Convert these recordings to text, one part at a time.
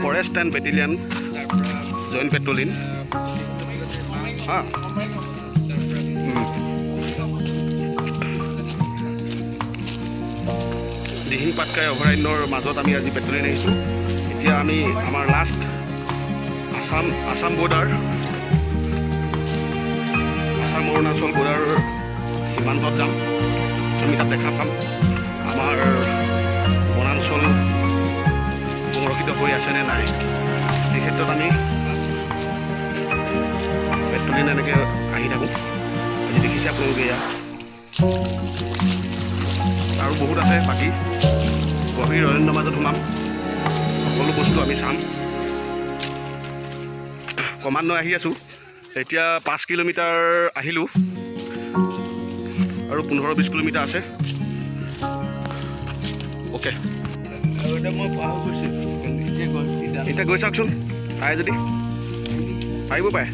Forest and Battalion Joint Patrolling. Dihing Patkai অভয়াৰণ্যৰ মাজত আমি আজি পেট্ৰলিং আহিছোঁ। এতিয়া আমি আমাৰ last Assam border, Assam Arunachal border সীমান্তত যাম। আমি তাত দেখা পাম আমাৰ বনাঞ্চল সংৰক্ষিত হৈ আছে নে নাই। এই ক্ষেত্ৰত আমি পেট্ৰলিং এনেকৈ আহি থাকোঁ। আজি দেখিছে আপোনালোকে ইয়াত আৰু বহুত আছে বাকী। গভীৰ অৰণ্যৰ মাজত সোমাম, সকলো বস্তু আমি চাম। ক্ৰমান্বয়ে আহি আছোঁ। এতিয়া 5 কিলোমিটাৰ আহিলোঁ আৰু 15-20 কিলোমিটাৰ আছে। অ'কে, এতিয়া গৈ চাওকচোন, পাৰে যদি পাৰিব পাৰে।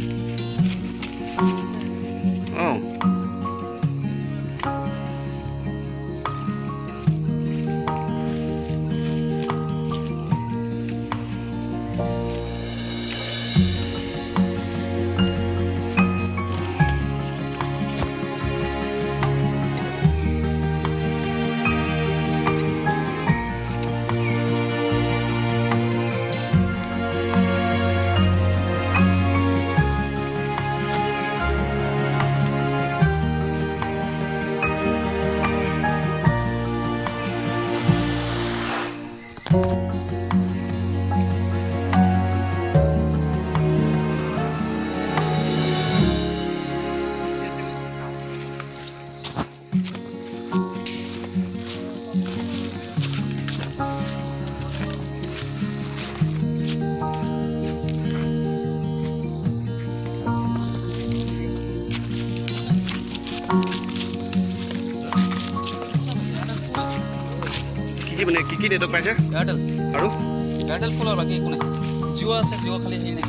অঁ, কি নেটৱৰ্ক পাইছে? এয়াৰটেল আৰু এয়াৰটেল ফুলৰ বাকী একো নাই। জিঅ' আছে, জিঅ' খালি হেৰি নাই।